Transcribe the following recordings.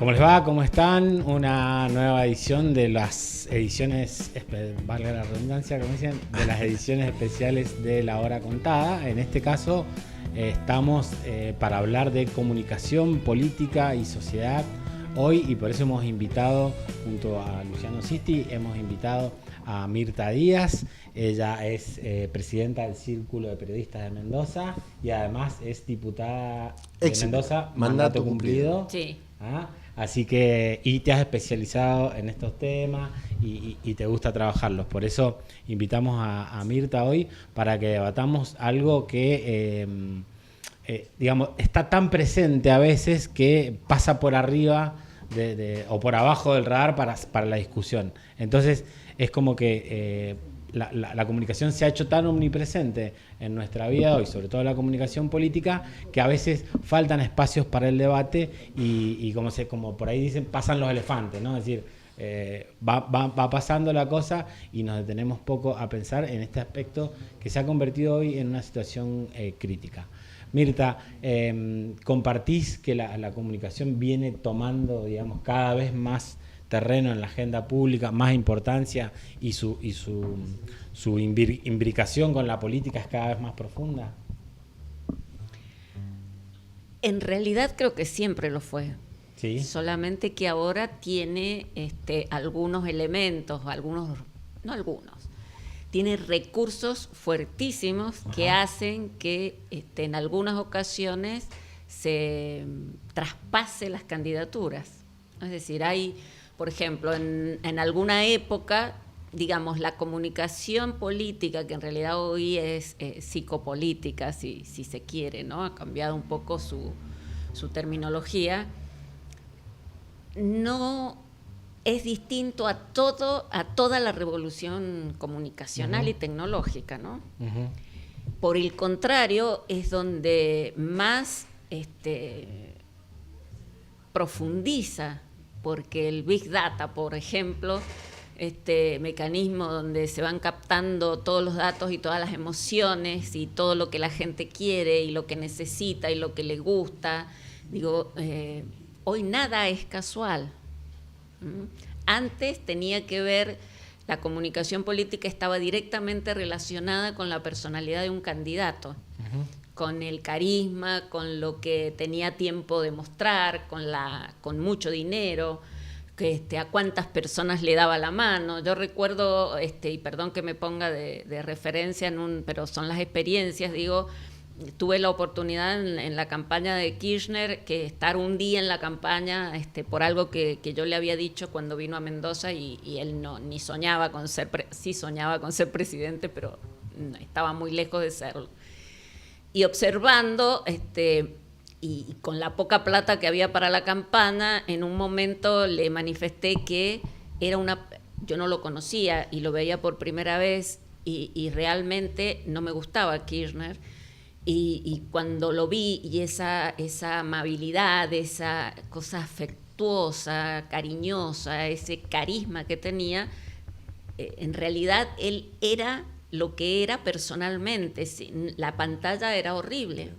¿Cómo les va? ¿Cómo están? Una nueva edición de las ediciones, valga la redundancia, como dicen, de las ediciones especiales de La Hora Contada. En este caso estamos para hablar de comunicación, política y sociedad hoy, y por eso hemos invitado, junto a Luciano Sisti, hemos invitado a Mirta Díaz. Ella es presidenta del Círculo de Periodistas de Mendoza y además es diputada de Mendoza, mandato cumplido. Sí. ¿Ah? Así que, y te has especializado en estos temas y te gusta trabajarlos. Por eso invitamos a Mirta hoy para que debatamos algo que, digamos, está tan presente a veces que pasa por arriba o por abajo del radar para la discusión. Entonces, es como que la comunicación se ha hecho tan omnipresente en nuestra vida hoy, sobre todo la comunicación política, que a veces faltan espacios para el debate y como por ahí dicen, pasan los elefantes, ¿no? Es decir, va pasando la cosa y nos detenemos poco a pensar en este aspecto que se ha convertido hoy en una situación crítica. Mirta, ¿compartís que la comunicación viene tomando, digamos, cada vez más terreno en la agenda pública, más importancia y su imbricación con la política es cada vez más profunda? En realidad creo que siempre lo fue. ¿Sí? Solamente que ahora tiene algunos elementos, tiene recursos fuertísimos que hacen que en algunas ocasiones se traspase las candidaturas. Es decir, hay, por ejemplo, en alguna época, digamos, la comunicación política, que en realidad hoy es psicopolítica, si se quiere, ¿no? Ha cambiado un poco su terminología. No es distinto a toda la revolución comunicacional y tecnológica, ¿no? Por el contrario, es donde más profundiza, porque el Big Data, por ejemplo, este mecanismo donde se van captando todos los datos y todas las emociones y todo lo que la gente quiere y lo que necesita y lo que le gusta. Digo, hoy nada es casual. Antes tenía que ver, la comunicación política estaba directamente relacionada con la personalidad de un candidato, con el carisma, con lo que tenía tiempo de mostrar, con mucho dinero, a cuántas personas le daba la mano. Yo recuerdo, y perdón que me ponga de referencia, pero son las experiencias, digo, tuve la oportunidad en la campaña de Kirchner que estar un día en la campaña por algo que yo le había dicho cuando vino a Mendoza y él ni soñaba con sí soñaba con ser presidente, pero estaba muy lejos de serlo. Y observando, y con la poca plata que había para la campaña, en un momento le manifesté que yo no lo conocía y lo veía por primera vez y realmente no me gustaba Kirchner. Y cuando lo vi y esa amabilidad, esa cosa afectuosa, cariñosa, ese carisma que tenía, en realidad él era lo que era personalmente. La pantalla era horrible,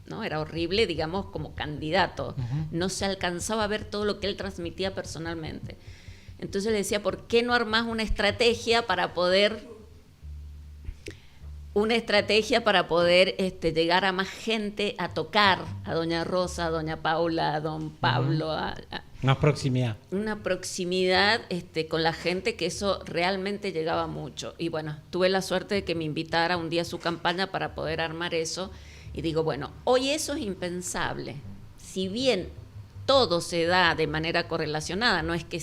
¿no? Era horrible, digamos, como candidato. No se alcanzaba a ver todo lo que él transmitía personalmente. Entonces le decía, ¿por qué no armás una estrategia para poder llegar a más gente, a tocar a doña Rosa, a doña Paula, a don Pablo? Más proximidad. Una proximidad con la gente, que eso realmente llegaba mucho. Y bueno, tuve la suerte de que me invitara un día a su campaña para poder armar eso. Y digo, bueno, hoy eso es impensable. Si bien todo se da de manera correlacionada, no es que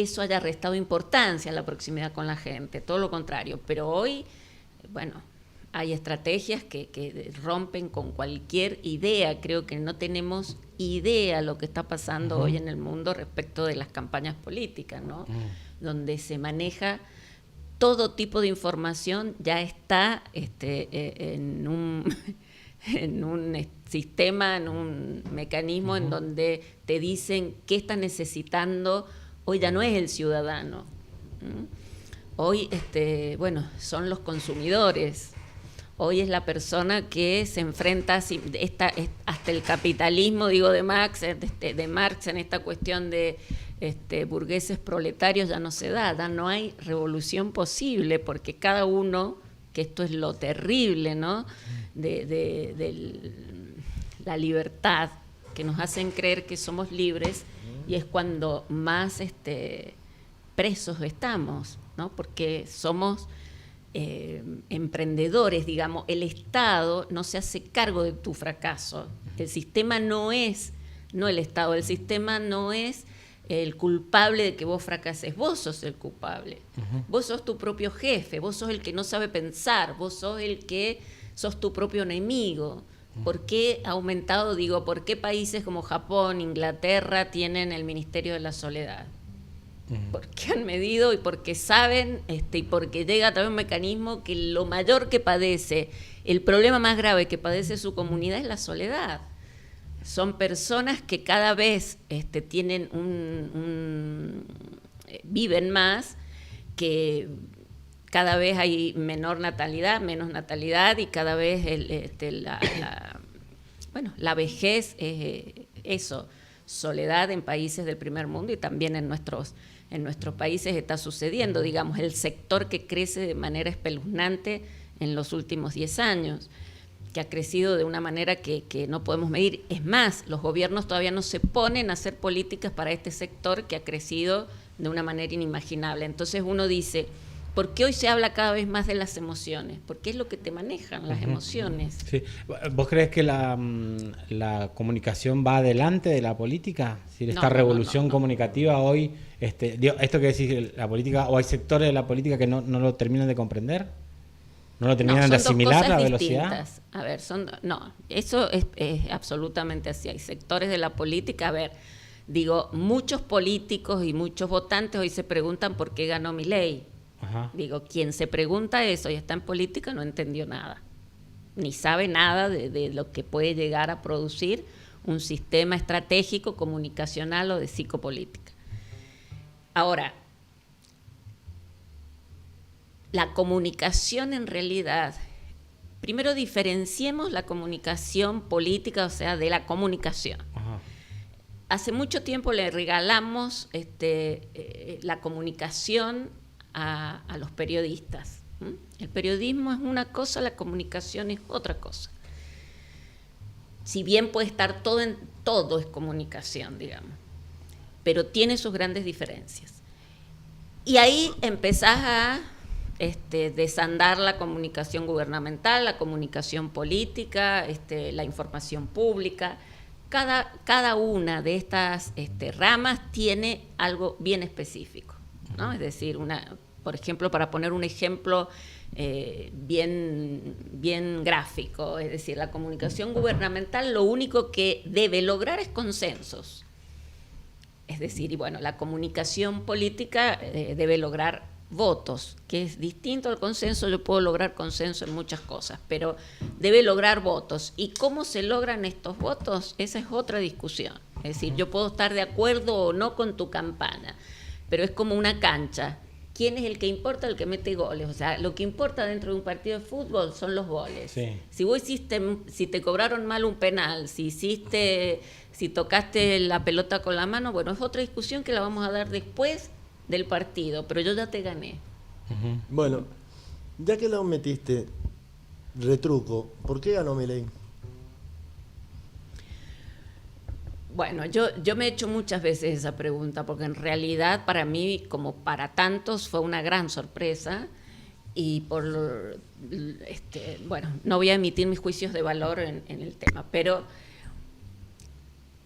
eso haya restado importancia a la proximidad con la gente, todo lo contrario. Pero hoy, bueno, hay estrategias que rompen con cualquier idea. Creo que no tenemos idea lo que está pasando hoy en el mundo respecto de las campañas políticas, ¿no? Donde se maneja todo tipo de información, ya está en un sistema, en un mecanismo en donde te dicen qué está necesitando. Hoy ya no es el ciudadano. Hoy, son los consumidores. hoy es la persona que se enfrenta hasta el capitalismo, digo, de Marx en esta cuestión de burgueses proletarios ya no se da, no hay revolución posible, porque cada uno, que esto es lo terrible, ¿no? de la libertad, que nos hacen creer que somos libres, y es cuando más presos estamos, ¿no? Porque somos emprendedores, digamos. El Estado no se hace cargo de tu fracaso. El sistema no el Estado, el sistema no es el culpable de que vos fracases, vos sos el culpable. Vos sos tu propio jefe, vos sos el que no sabe pensar, vos sos el que sos tu propio enemigo. ¿Por qué ha aumentado? Digo, ¿por qué países como Japón, Inglaterra tienen el Ministerio de la Soledad? Porque han medido y porque saben y porque llega a través de un mecanismo que lo mayor que padece, el problema más grave que padece su comunidad es la soledad. Son personas que cada vez tienen viven más, que cada vez hay menos natalidad, y cada vez la vejez es eso, soledad en países del primer mundo, y también en nuestros países está sucediendo, digamos, el sector que crece de manera espeluznante en los últimos 10 años, que ha crecido de una manera que no podemos medir. Es más, los gobiernos todavía no se ponen a hacer políticas para este sector que ha crecido de una manera inimaginable. Entonces uno dice, ¿por qué hoy se habla cada vez más de las emociones? Porque es lo que te manejan, las emociones. Sí. ¿Vos crees que la comunicación va adelante de la política? Si esta revolución comunicativa hoy, esto que decís, la política, o hay sectores de la política que no lo terminan de comprender, no lo terminan de asimilar, la velocidad. A ver, eso es absolutamente así. Hay sectores de la política, digo, muchos políticos y muchos votantes hoy se preguntan por qué ganó Milei. Digo, quien se pregunta eso y está en política no entendió nada, ni sabe nada de lo que puede llegar a producir un sistema estratégico, comunicacional o de psicopolítica. Ahora, la comunicación en realidad, primero diferenciemos la comunicación política, o sea, de la comunicación. Hace mucho tiempo le regalamos la comunicación a los periodistas. El periodismo es una cosa, la comunicación es otra cosa. Si bien puede estar todo es comunicación, digamos, pero tiene sus grandes diferencias. Y ahí empezás a desandar la comunicación gubernamental, la comunicación política, la información pública. Cada una de estas ramas tiene algo bien específico, ¿no? Es decir, por ejemplo, para poner un ejemplo bien gráfico, es decir, la comunicación gubernamental lo único que debe lograr es consensos. Es decir, y bueno, la comunicación política debe lograr votos, que es distinto al consenso. Yo puedo lograr consenso en muchas cosas, pero debe lograr votos. ¿Y cómo se logran estos votos? Esa es otra discusión. Es decir, yo puedo estar de acuerdo o no con tu campana, pero es como una cancha. ¿Quién es el que importa? El que mete goles. O sea, lo que importa dentro de un partido de fútbol son los goles. Sí. Si te cobraron mal un penal, si tocaste la pelota con la mano, bueno, es otra discusión que la vamos a dar después del partido, pero yo ya te gané. Bueno, ya que lo metiste, retruco, ¿por qué ganó Milei? Bueno, yo me he hecho muchas veces esa pregunta, porque en realidad para mí, como para tantos, fue una gran sorpresa, y bueno, no voy a emitir mis juicios de valor en el tema, pero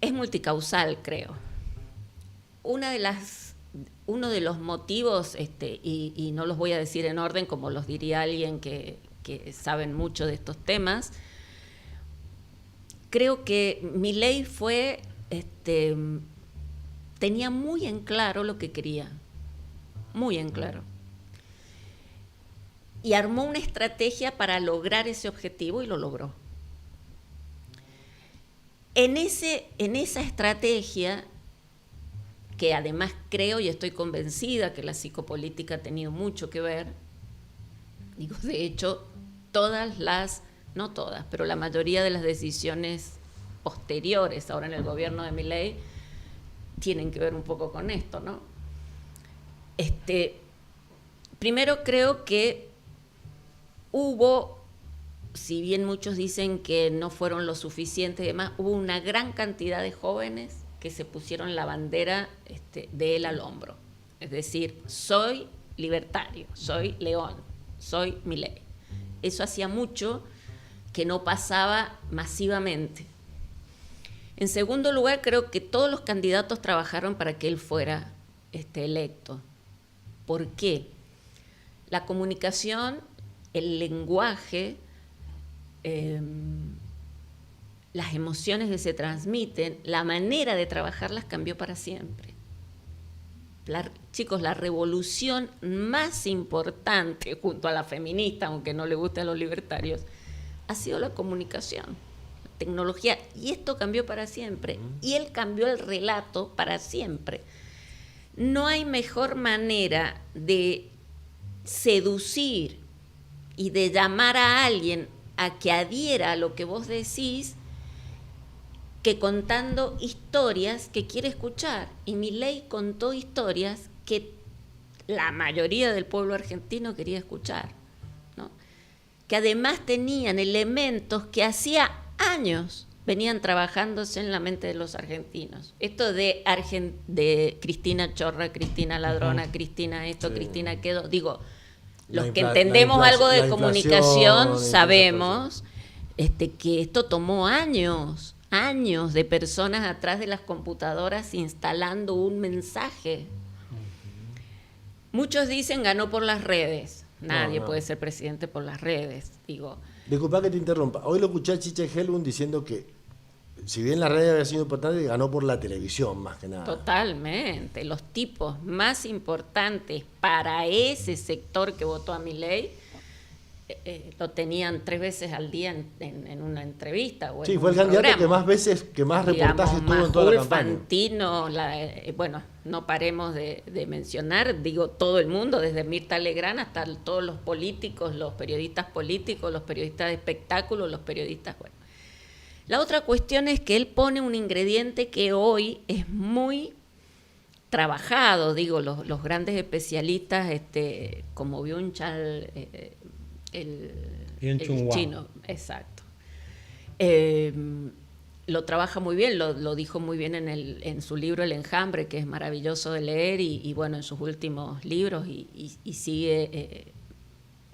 es multicausal, creo. Uno de los motivos, y no los voy a decir en orden como los diría alguien que saben mucho de estos temas, creo que Milei tenía muy en claro lo que quería, muy en claro. Y armó una estrategia para lograr ese objetivo y lo logró. En esa estrategia, que además creo y estoy convencida que la psicopolítica ha tenido mucho que ver, digo, de hecho, no todas, pero la mayoría de las decisiones posteriores ahora en el gobierno de Milei tienen que ver un poco con esto, ¿no? Primero creo que hubo, si bien muchos dicen que no fueron lo suficiente y demás, hubo una gran cantidad de jóvenes que se pusieron la bandera de él al hombro. Es decir, soy libertario, soy León, soy Milei. Eso hacía mucho que no pasaba masivamente. En segundo lugar, creo que todos los candidatos trabajaron para que él fuera electo. ¿Por qué? La comunicación, el lenguaje, las emociones que se transmiten, la manera de trabajarlas cambió para siempre. Chicos, la revolución más importante junto a la feminista, aunque no le guste a los libertarios, ha sido la comunicación, la tecnología, y esto cambió para siempre, y él cambió el relato para siempre. No hay mejor manera de seducir y de llamar a alguien a que adhiera a lo que vos decís que contando historias que quiere escuchar. Y Milei contó historias que la mayoría del pueblo argentino quería escuchar, ¿no? Que además tenían elementos que hacía años venían trabajándose en la mente de los argentinos. Esto de Cristina chorra, Cristina ladrona, Cristina esto, sí. Cristina aquello. Digo, los que entendemos algo de comunicación sabemos que esto tomó años de personas atrás de las computadoras instalando un mensaje. Muchos dicen ganó por las redes. Nadie puede ser presidente por las redes, digo. Disculpa que te interrumpa. Hoy lo escuché a Chiche Helbun diciendo que, si bien la red había sido importante, ganó por la televisión más que nada. Totalmente. Los tipos más importantes para ese sector que votó a Milei lo tenían 3 veces al día en una entrevista. O sí, en fue el candidato programa. Que más reportajes tuvo en toda la campaña. Fantino, bueno, no paremos de mencionar, digo, todo el mundo, desde Mirta Legrand hasta todos los políticos, los periodistas políticos, los periodistas de espectáculos, los periodistas, bueno. La otra cuestión es que él pone un ingrediente que hoy es muy trabajado, digo, los grandes especialistas, como Byung-Chul, el chino, exacto. Lo trabaja muy bien, lo dijo muy bien en su libro El Enjambre, que es maravilloso de leer, y bueno, en sus últimos libros, y sigue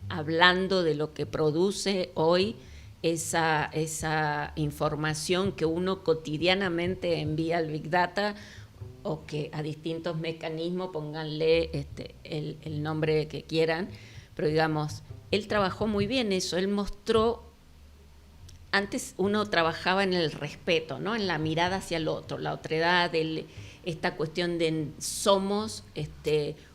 hablando de lo que produce hoy esa información que uno cotidianamente envía al Big Data, o que a distintos mecanismos, pónganle el nombre que quieran, pero digamos, él trabajó muy bien eso, él mostró, antes uno trabajaba en el respeto, ¿no? En la mirada hacia el otro, la otredad, esta cuestión de somos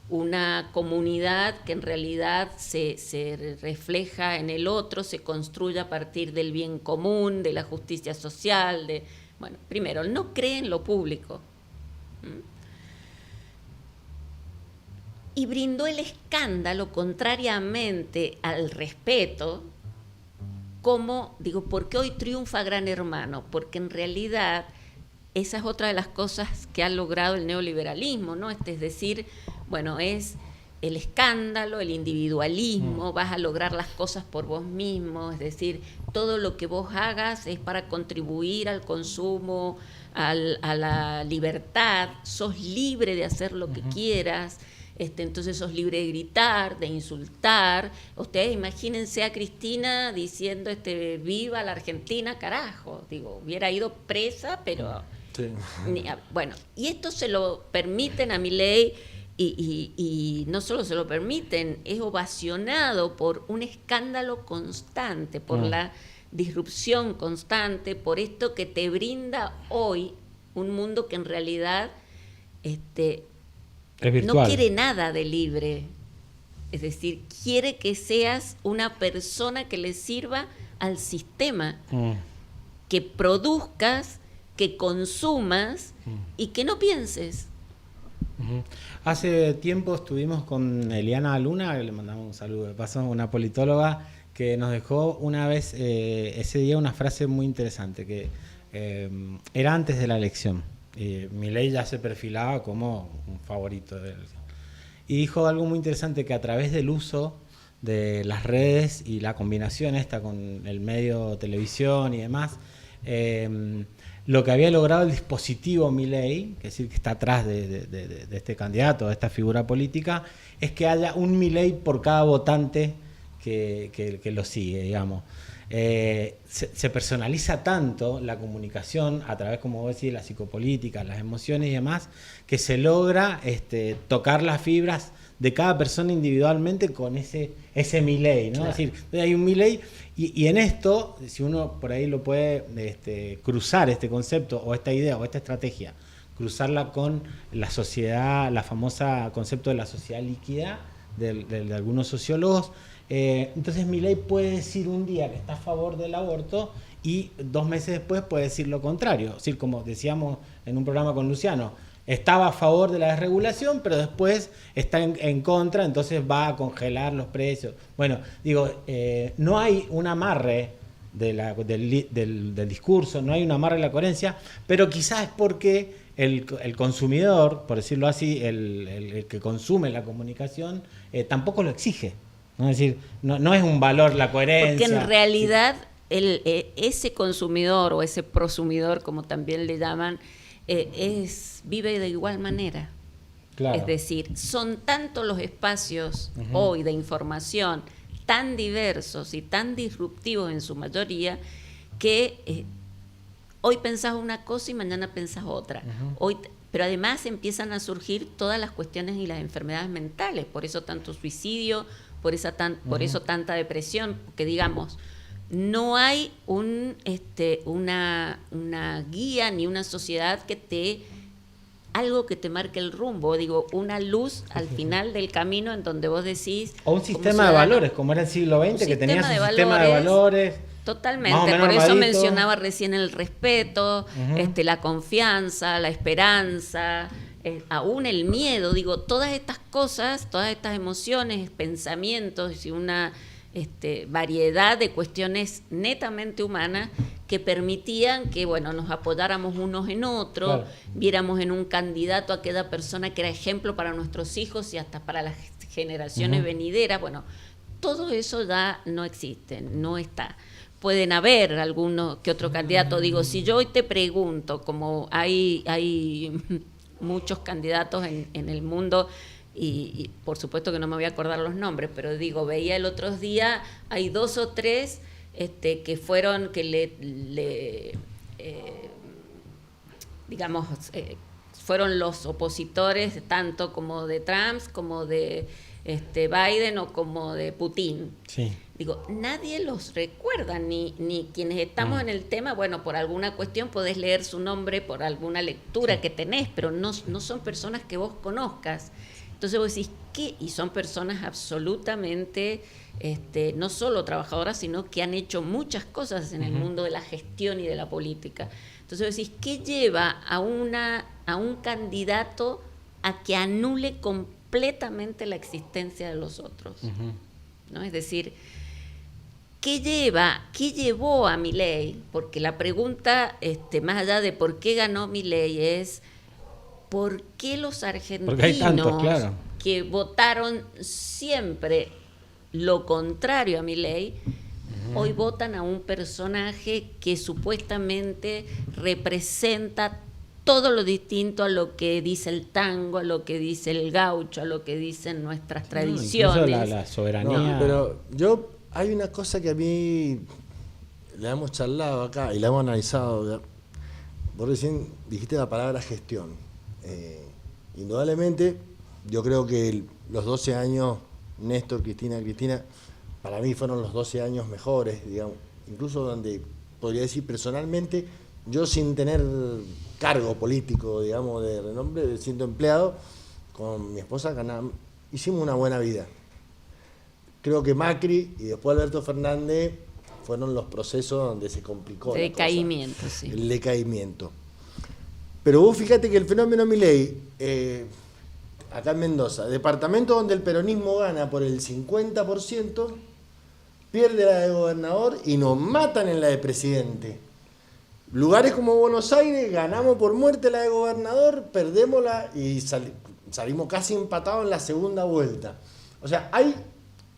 una comunidad que en realidad se refleja en el otro, se construye a partir del bien común, de la justicia social, bueno, primero, él no cree en lo público. Y brindó el escándalo contrariamente al respeto, ¿por qué hoy triunfa Gran Hermano? Porque en realidad esa es otra de las cosas que ha logrado el neoliberalismo, ¿no? Es decir, bueno, es el escándalo, el individualismo, vas a lograr las cosas por vos mismo, es decir, todo lo que vos hagas es para contribuir al consumo, a la libertad, sos libre de hacer lo que quieras. Entonces sos libre de gritar, de insultar. Ustedes imagínense a Cristina diciendo viva la Argentina, carajo. Digo, hubiera ido presa, pero sí. Bueno, y esto se lo permiten a Milei y no solo se lo permiten, es ovacionado por un escándalo constante, por la disrupción constante, por esto que te brinda hoy un mundo que en realidad no quiere nada de libre, es decir, quiere que seas una persona que le sirva al sistema, que produzcas, que consumas y que no pienses. Hace tiempo estuvimos con Eliana Luna, que le mandamos un saludo de paso, una politóloga que nos dejó una vez, ese día, una frase muy interesante, que era antes de la elección. Milei ya se perfilaba como un favorito de la elección. Y dijo algo muy interesante, que a través del uso de las redes y la combinación esta con el medio televisión y demás, lo que había logrado el dispositivo Milei, que es decir, que está atrás de este candidato, de esta figura política, es que haya un Milei por cada votante que lo sigue, digamos. Se personaliza tanto la comunicación a través, como vos decís, la psicopolítica, las emociones y demás, que se logra tocar las fibras de cada persona individualmente con ese Milei, ¿no? Claro. Es decir, hay un Milei y en esto, si uno por ahí lo puede cruzar este concepto o esta idea o esta estrategia, cruzarla con la sociedad, la famosa concepto de la sociedad líquida de algunos sociólogos. Entonces Milei puede decir un día que está a favor del aborto y 2 meses después puede decir lo contrario. Es decir, como decíamos en un programa con Luciano, estaba a favor de la desregulación, pero después está en contra, entonces va a congelar los precios. Bueno, digo, no hay un amarre del discurso, no hay un amarre de la coherencia, pero quizás es porque el consumidor, por decirlo así, el que consume la comunicación, tampoco lo exige. ¿No? Es decir, no es un valor la coherencia. Porque en realidad ese consumidor o ese prosumidor, como también le llaman, vive de igual manera. Claro. Es decir, son tantos los espacios hoy de información tan diversos y tan disruptivos en su mayoría que hoy pensás una cosa y mañana pensás otra. Pero además empiezan a surgir todas las cuestiones y las enfermedades mentales, por eso tanto suicidio, por eso tanta depresión, porque digamos, no hay una guía ni una sociedad algo que te marque el rumbo, digo, una luz al final del camino en donde vos decís... O un sistema de valores, como era el siglo XX, que tenías un sistema de valores... Totalmente, por eso mencionaba recién el respeto, la confianza, la esperanza... aún el miedo, digo, todas estas cosas, todas estas emociones, pensamientos y una variedad de cuestiones netamente humanas que permitían que, nos apoyáramos unos en otros, claro, viéramos en un candidato a aquella persona que era ejemplo para nuestros hijos y hasta para las generaciones venideras. Bueno, todo eso ya no existe, no está. Pueden haber alguno que otro candidato, digo, si yo hoy te pregunto, como hay muchos candidatos en el mundo y por supuesto que no me voy a acordar los nombres, pero digo, veía el otro día, hay 2 o 3 que fueron, que fueron los opositores tanto como de Trump como de Biden o como de Putin. Sí. Digo, nadie los recuerda, ni quienes estamos en el tema, por alguna cuestión podés leer su nombre por alguna lectura que tenés, pero no son personas que vos conozcas. Entonces vos decís, ¿qué? Y son personas absolutamente, no solo trabajadoras, sino que han hecho muchas cosas en el mundo de la gestión y de la política. Entonces vos decís, ¿qué lleva a un candidato a que anule completamente la existencia de los otros? ¿No? Es decir, ¿qué llevó a Milei? Porque la pregunta, más allá de por qué ganó Milei, es ¿por qué los argentinos que votaron siempre lo contrario a Milei, hoy votan a un personaje que supuestamente representa todo lo distinto a lo que dice el tango, a lo que dice el gaucho, a lo que dicen nuestras tradiciones? Incluso la soberanía. No, pero hay una cosa que a mí le hemos charlado acá y la hemos analizado. Vos recién dijiste la palabra gestión. Indudablemente, yo creo que los 12 años, Néstor, Cristina, para mí fueron los 12 años mejores, digamos, incluso donde podría decir personalmente, yo sin tener cargo político, digamos, de renombre, siendo empleado, con mi esposa hicimos una buena vida. Creo que Macri y después Alberto Fernández fueron los procesos donde se complicó el decaimiento, sí. El decaimiento. Pero vos fíjate que el fenómeno Milei, acá en Mendoza, departamento donde el peronismo gana por el 50%, pierde la de gobernador y nos matan en la de presidente. Lugares como Buenos Aires, ganamos por muerte la de gobernador, perdémosla y salimos casi empatados en la segunda vuelta. O sea, hay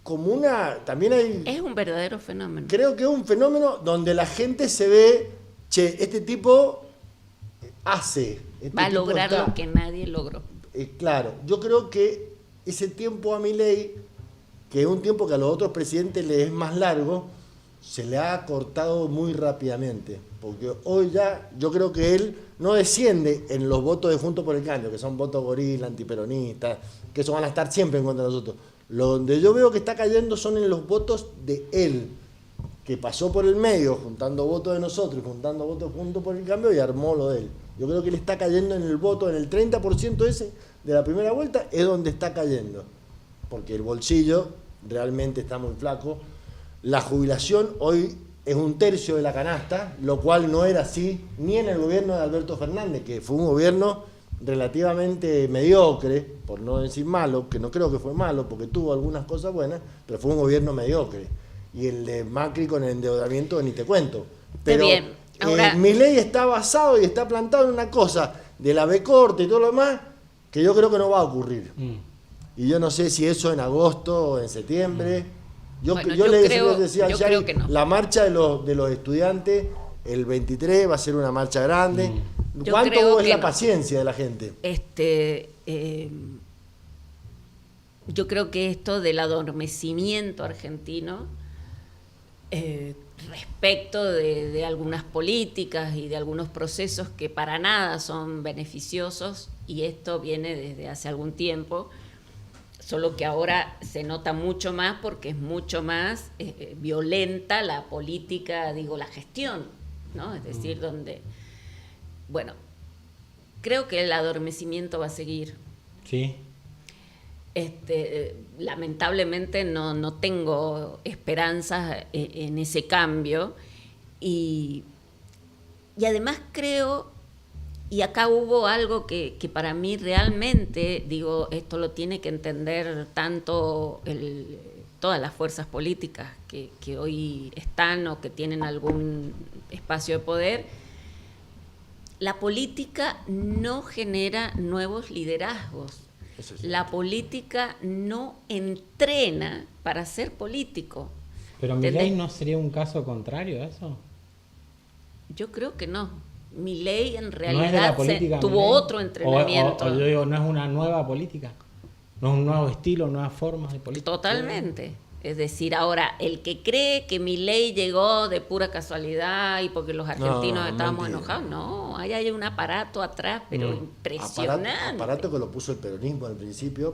como también hay... Es un verdadero fenómeno. Creo que es un fenómeno donde la gente se ve, che, este tipo hace. Va a lograr lo que nadie logró. Claro, yo creo que ese tiempo a Milei, que es un tiempo que a los otros presidentes les es más largo, se le ha cortado muy rápidamente. Porque hoy ya, yo creo que él no desciende en los votos de Juntos por el Cambio, que son votos gorila, antiperonistas, que eso van a estar siempre en contra de nosotros. Lo donde yo veo que está cayendo son en los votos de él, que pasó por el medio, juntando votos de nosotros y juntando votos Juntos por el Cambio y armó lo de él. Yo creo que él está cayendo en el voto, en el 30% ese de la primera vuelta, es donde está cayendo. Porque el bolsillo realmente está muy flaco. La jubilación hoy es 1/3 de la canasta, lo cual no era así ni en el gobierno de Alberto Fernández, que fue un gobierno relativamente mediocre, por no decir malo, que no creo que fue malo, porque tuvo algunas cosas buenas, pero fue un gobierno mediocre. Y el de Macri con el endeudamiento ni te cuento. Pero bien. Ahora, Milei está basado y está plantado en una cosa de la B corte y todo lo demás, que yo creo que no va a ocurrir. Y yo no sé si eso en agosto o en septiembre. Yo decía yo creo que no. La marcha de los estudiantes el 23 va a ser una marcha grande. ¿Cuánto es la paciencia de la gente? Yo creo que esto del adormecimiento argentino respecto de algunas políticas y de algunos procesos que para nada son beneficiosos, y esto viene desde hace algún tiempo, solo que ahora se nota mucho más porque es mucho más violenta la política, la gestión, ¿no? Es decir, donde... Bueno, creo que el adormecimiento va a seguir. Sí. Lamentablemente no tengo esperanzas en ese cambio, y además creo, y acá hubo algo que para mí realmente, esto lo tiene que entender tanto todas las fuerzas políticas que hoy están o que tienen algún espacio de poder. La política no genera nuevos liderazgos. La política no entrena para ser político. ¿Pero Milei no sería un caso contrario a eso? Yo creo que no. Milei en ¿No realidad es de la política, tuvo Milei? otro entrenamiento. O yo digo, ¿no es una nueva política? ¿No es un nuevo estilo, nuevas formas de política? Totalmente. Es decir, ahora, el que cree que Milei llegó de pura casualidad y porque los argentinos estábamos enojados, no, ahí hay un aparato atrás, pero impresionante. Aparato que lo puso el peronismo al principio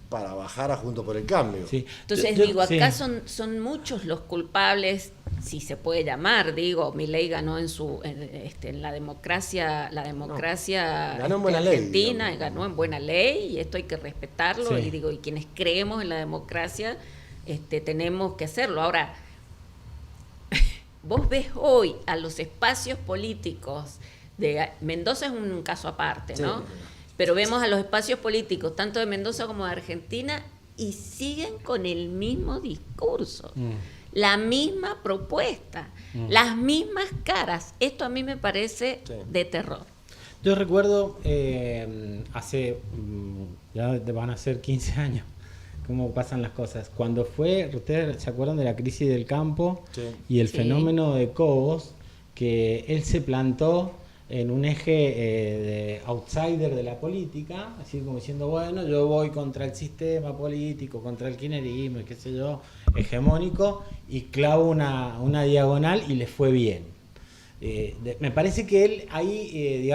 para bajar a Juntos por el Cambio. Sí. Entonces, acá son muchos los culpables, si se puede llamar, Milei ganó en la democracia ganó en buena argentina, ley, ganó en buena ley, y esto hay que respetarlo, sí. y quienes creemos en la democracia, tenemos que hacerlo. Ahora, vos ves hoy a los espacios políticos Mendoza es un caso aparte, ¿no? Sí. Pero vemos a los espacios políticos, tanto de Mendoza como de Argentina, y siguen con el mismo discurso, la misma propuesta, las mismas caras. Esto a mí me parece de terror. Yo recuerdo ya van a ser 15 años, cómo pasan las cosas. Cuando ustedes se acuerdan de la crisis del campo y el fenómeno de Cobos, que él se plantó en un eje de outsider de la política, así como diciendo, bueno, yo voy contra el sistema político, contra el kirchnerismo, y qué sé yo, hegemónico, y clavo una diagonal y le fue bien. Me parece que él ahí,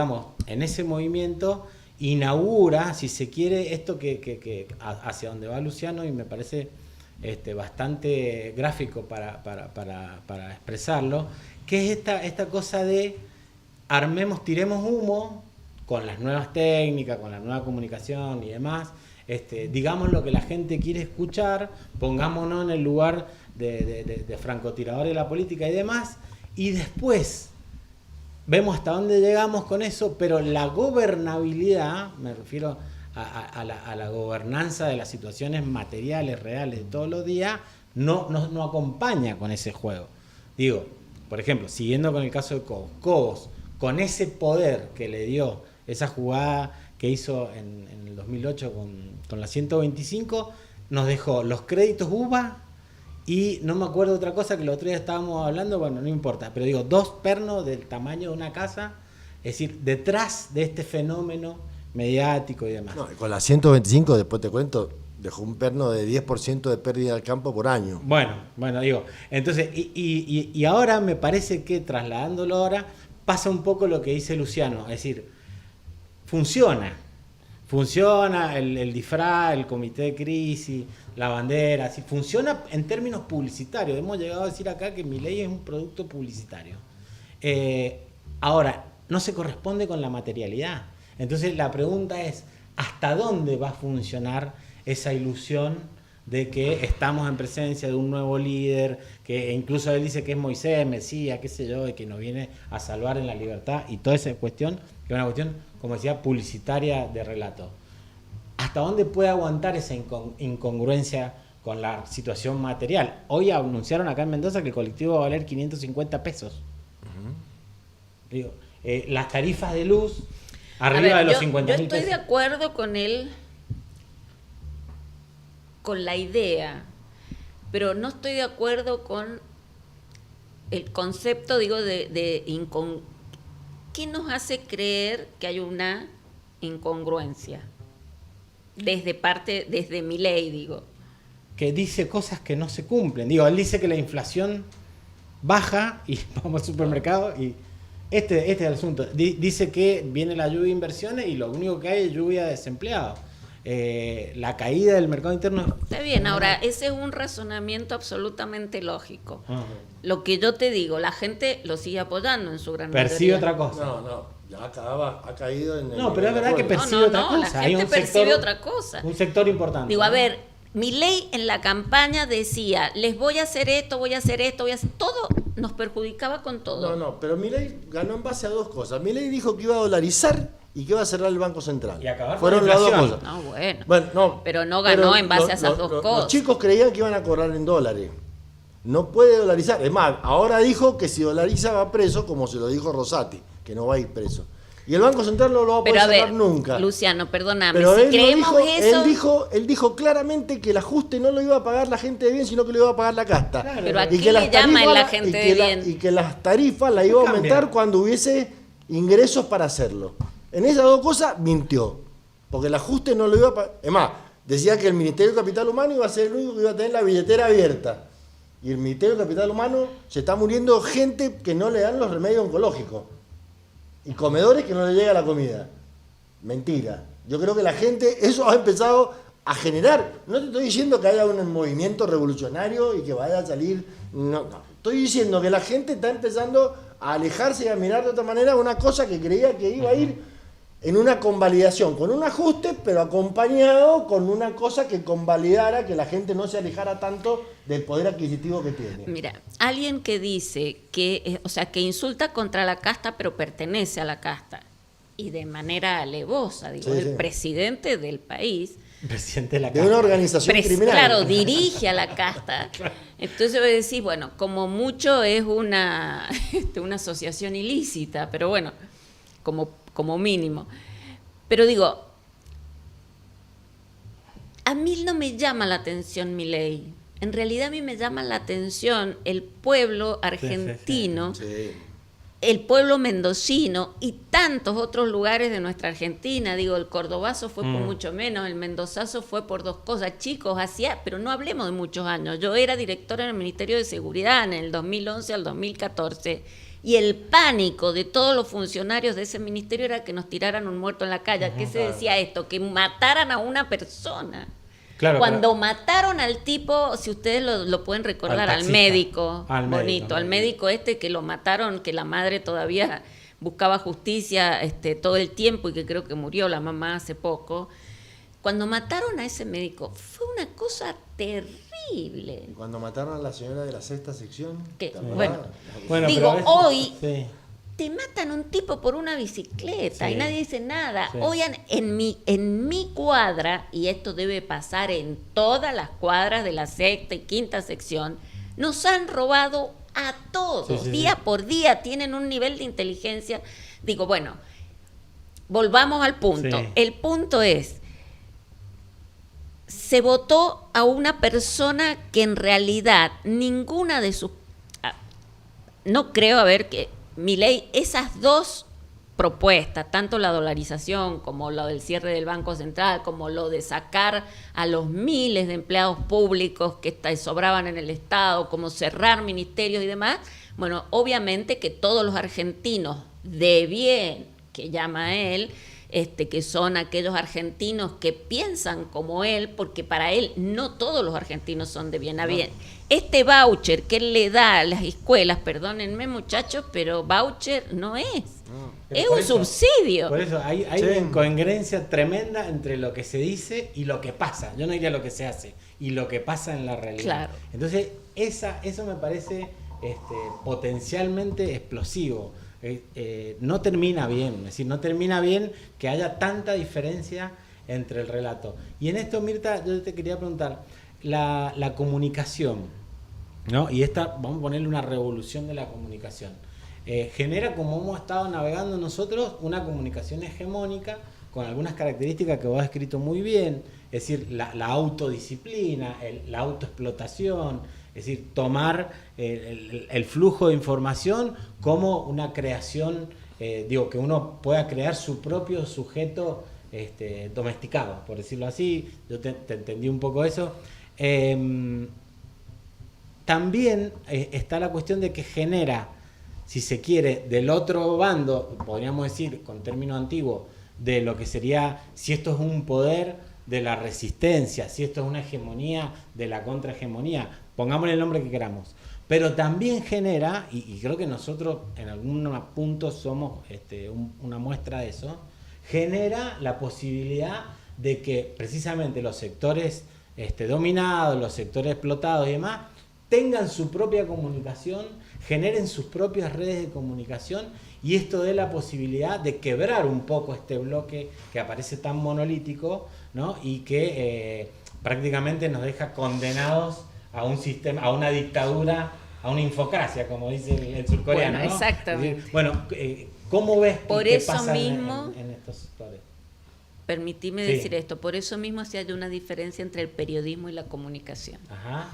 en ese movimiento, inaugura, si se quiere, esto que hacia donde va Luciano, y me parece bastante gráfico para expresarlo, que es esta cosa de tiremos humo con las nuevas técnicas, con la nueva comunicación y demás, digamos lo que la gente quiere escuchar, pongámonos en el lugar de francotirador de la política y demás, y después vemos hasta dónde llegamos con eso, pero la gobernabilidad, me refiero a la gobernanza de las situaciones materiales, reales de todos los días, no acompaña con ese juego. Digo, por ejemplo, siguiendo con el caso de Cobos. Cobos, con ese poder que le dio esa jugada que hizo en el 2008 con la 125, nos dejó los créditos UVA y no me acuerdo otra cosa que el otro día estábamos hablando, bueno, no importa, pero digo, 2 pernos del tamaño de una casa, es decir, detrás de este fenómeno mediático y demás. No, y con la 125, después te cuento, dejó un perno de 10% de pérdida al campo por año. Bueno, digo, entonces, y ahora me parece que trasladándolo ahora, pasa un poco lo que dice Luciano, es decir, funciona el disfraz, el comité de crisis, la bandera, ¿sí? Funciona en términos publicitarios. Hemos llegado a decir acá que Milei es un producto publicitario. Ahora, no se corresponde con la materialidad. Entonces la pregunta es, ¿hasta dónde va a funcionar esa ilusión de que estamos en presencia de un nuevo líder, que incluso él dice que es Moisés, Mesías, qué sé yo, y que nos viene a salvar en la libertad, y toda esa cuestión, que es una cuestión, como decía, publicitaria de relato? ¿Hasta dónde puede aguantar esa incongruencia con la situación material? Hoy anunciaron acá en Mendoza que el colectivo va a valer 550 pesos. Digo, las tarifas de luz arriba de los 50.000 pesos. Yo estoy de acuerdo con él, con la idea, pero no estoy de acuerdo con el concepto, digo, ¿qué nos hace creer que hay una incongruencia? Desde Milei, digo. Que dice cosas que no se cumplen. Digo, él dice que la inflación baja y vamos al supermercado y este es el asunto. Dice que viene la lluvia de inversiones y lo único que hay es lluvia de desempleados. La caída del mercado interno... Está bien, ahora, ese es un razonamiento absolutamente lógico. Lo que yo te digo, la gente lo sigue apoyando en su gran mayoría. Percibe otra cosa. No, ya ha caído en el... No, pero es verdad que percibe otra cosa. La gente percibe otra cosa. Un sector importante. Digo, a ver, Milei en la campaña decía, les voy a hacer esto, voy a hacer esto, voy a hacer... Todo nos perjudicaba con todo. No, pero Milei ganó en base a 2 cosas. Milei dijo que iba a dolarizar y que iba a cerrar el Banco Central. Y acabar Fueron con la las 2 inflación. cosas. Bueno, no, pero no ganó en base a esas 2 cosas. Los chicos creían que iban a cobrar en dólares. No puede dolarizar. Es más, ahora dijo que si dolariza va preso, como se lo dijo Rosati, que no va a ir preso. Y el Banco Central no lo va a poder cerrar nunca. Luciano, perdóname, pero si él creemos eso... Él dijo claramente que el ajuste no lo iba a pagar la gente de bien, sino que lo iba a pagar la casta. Claro, pero ¿a qué le llama la gente de bien? Y que las tarifas las iba a aumentar cuando hubiese ingresos para hacerlo. En esas 2 cosas mintió, porque el ajuste no lo iba a pagar. Es más, decía que el Ministerio de Capital Humano iba a ser el único que iba a tener la billetera abierta. Y el Ministerio de Capital Humano se está muriendo gente que no le dan los remedios oncológicos. Y comedores que no le llega la comida. Mentira. Yo creo que la gente, eso ha empezado a generar. No te estoy diciendo que haya un movimiento revolucionario y que vaya a salir. No. Estoy diciendo que la gente está empezando a alejarse y a mirar de otra manera una cosa que creía que iba a ir en una convalidación, con un ajuste, pero acompañado con una cosa que convalidara que la gente no se alejara tanto del poder adquisitivo que tiene. Mira, alguien que dice que, que insulta contra la casta, pero pertenece a la casta, y de manera alevosa, digo, el presidente del país, presidente de la casta, de una organización criminal. Claro, dirige a la casta. Entonces voy a decir, bueno, como mucho es una asociación ilícita, pero bueno, como mínimo. Pero digo, a mí no me llama la atención Milei. En realidad a mí me llama la atención el pueblo argentino, Sí. el pueblo mendocino y tantos otros lugares de nuestra Argentina. Digo, el cordobazo fue por mucho menos, el mendozazo fue por 2 cosas. Chicos, pero no hablemos de muchos años. Yo era directora en el Ministerio de Seguridad en el 2011 al 2014. Y el pánico de todos los funcionarios de ese ministerio era que nos tiraran un muerto en la calle. ¿Qué se decía esto? Que mataran a una persona. Claro, Cuando mataron al tipo, si ustedes lo pueden recordar, al médico, al médico que lo mataron, que la madre todavía buscaba justicia todo el tiempo y que creo que murió la mamá hace poco. Cuando mataron a ese médico, fue una cosa terrible. Cuando mataron a la señora de la 6ª sección. Bueno, Bueno, digo, pero hoy, sí. te matan un tipo por una bicicleta y nadie dice nada. Sí. Oigan, en mi cuadra, y esto debe pasar en todas las cuadras de la sexta y quinta sección, nos han robado a todos, día por día, tienen un nivel de inteligencia. Digo, bueno, volvamos al punto. Sí. El punto es, se votó a una persona que en realidad ninguna de sus... No creo, que Milei, esas dos propuestas, tanto la dolarización como lo del cierre del Banco Central, como lo de sacar a los miles de empleados públicos que sobraban en el Estado, como cerrar ministerios y demás, bueno, obviamente que todos los argentinos de bien, que llama él, que son aquellos argentinos que piensan como él, porque para él no todos los argentinos son de bien a bien. Este voucher que él le da a las escuelas, perdónenme muchachos, pero voucher no es. Es un subsidio. Por eso hay una incoherencia tremenda entre lo que se dice y lo que pasa. Yo no diría lo que se hace, y lo que pasa en la realidad. Claro. Entonces, eso me parece potencialmente explosivo. No termina bien, es decir, no termina bien que haya tanta diferencia entre el relato. Y en esto, Mirta, yo te quería preguntar, la comunicación, ¿no? Y vamos a ponerle una revolución de la comunicación. Genera, como hemos estado navegando nosotros, una comunicación hegemónica con algunas características que vos has escrito muy bien, es decir, la autodisciplina, la autoexplotación, es decir, tomar el flujo de información como una creación, que uno pueda crear su propio sujeto domesticado, por decirlo así. Yo te entendí un poco eso. También está la cuestión de que genera, si se quiere, del otro bando, podríamos decir, con término antiguo, de lo que sería, si esto es un poder de la resistencia, si esto es una hegemonía de la contrahegemonía, pongámosle el nombre que queramos, pero también genera, y creo que nosotros en algún punto somos una muestra de eso, genera la posibilidad de que precisamente los sectores dominados, los sectores explotados y demás, tengan su propia comunicación, generen sus propias redes de comunicación, y esto dé la posibilidad de quebrar un poco este bloque que aparece tan monolítico, ¿no? Y que prácticamente nos deja condenados a un sistema, a una dictadura, a una infocracia, como dice el surcoreano. Bueno, ¿no? exactamente. Es decir, ¿cómo ves por qué eso pasa mismo, en estos sectores? Permitime decir esto, por eso mismo se hay una diferencia entre el periodismo y la comunicación. Ajá.